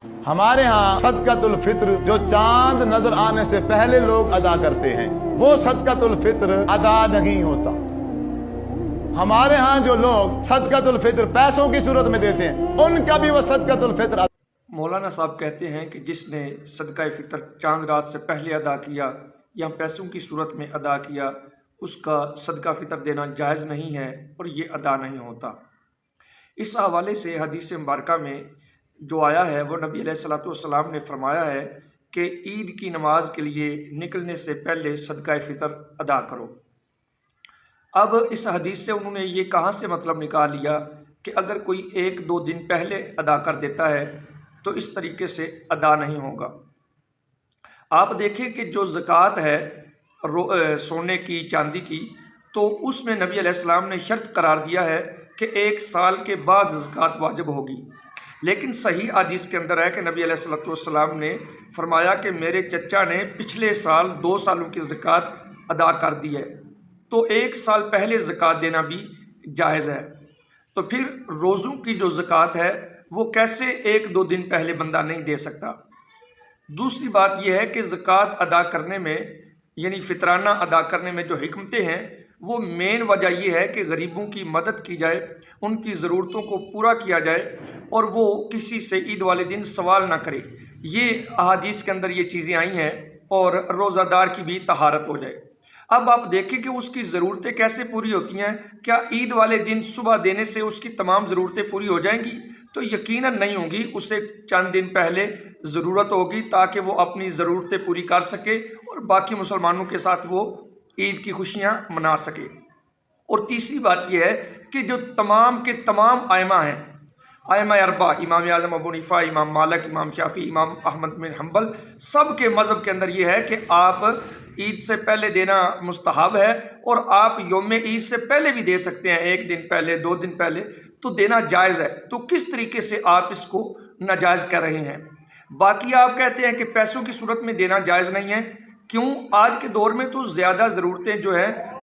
हमारे यहाँ सदकातुल फित्र जो चांद नजर आने से पहले लोग अदा करते हैं, वो सदकातुल फित्र अदा नहीं होता। हमारे यहाँ जो लोग सदकातुल फित्र पैसों की सूरत में देते हैं, उनका भी वो सदकातुल फित्र। मौलाना साहब कहते हैं कि जिसने सदका फितर चांद रात से पहले अदा किया या पैसों की सूरत में अदा किया, उसका सदका फितर देना जायज़ नहीं है और ये अदा नहीं होता। इस हवाले से हदीस मुबारका में जो आया है वो नबी अलैहिस्सलाम ने फरमाया है कि ईद की नमाज के लिए निकलने से पहले सदका फितर अदा करो। अब इस हदीस से उन्होंने ये कहाँ से मतलब निकाल लिया कि अगर कोई एक दो दिन पहले अदा कर देता है तो इस तरीके से अदा नहीं होगा। आप देखें कि जो ज़कात है सोने की चांदी की, तो उसमें नबी अलैहिस्सलाम ने शर्त करार दिया है कि एक साल के बाद ज़कात वाजिब होगी। लेकिन सही हदीस के अंदर है कि नबी अलैहिस्सलाम ने फरमाया कि मेरे चचा ने पिछले साल 2 सालों की ज़कात अदा कर दी है, तो 1 साल पहले ज़कात देना भी जायज़ है। तो फिर रोज़ों की जो ज़कात है वो कैसे 1-2 दिन पहले बंदा नहीं दे सकता। दूसरी बात यह है कि ज़कात अदा करने में यानी फितराना अदा करने में जो हिकमतें हैं वो मेन वजह यह है कि गरीबों की मदद की जाए, उनकी ज़रूरतों को पूरा किया जाए और वो किसी से ईद वाले दिन सवाल ना करे। ये अहादीस के अंदर ये चीज़ें आई हैं और रोज़ादार की भी तहारत हो जाए। अब आप देखें कि उसकी ज़रूरतें कैसे पूरी होती हैं। क्या ईद वाले दिन सुबह देने से उसकी तमाम ज़रूरतें पूरी हो जाएंगी? तो यकीनन नहीं होंगी। उसे चंद दिन पहले ज़रूरत होगी ताकि वो अपनी ज़रूरतें पूरी कर सके और बाकी मुसलमानों के साथ वो ईद की खुशियाँ मना सके। और तीसरी बात यह है कि जो तमाम के तमाम आइमा हैं, आइमा अरबा, इमाम आज़म अबू हनीफा, इमाम मालिक, इमाम शाफी, इमाम अहमद बिन हंबल, सब के मज़हब के अंदर यह है कि आप ईद से पहले देना मुस्तहब है और आप यौम ईद से पहले भी दे सकते हैं, 1 दिन पहले, 2 दिन पहले, तो देना जायज़ है। तो किस तरीके से आप इसको नाजायज़ कर रहे हैं? बाकी आप कहते हैं कि पैसों की सूरत में देना जायज़ नहीं है। क्यों? आज के दौर में तो ज़्यादा ज़रूरतें जो है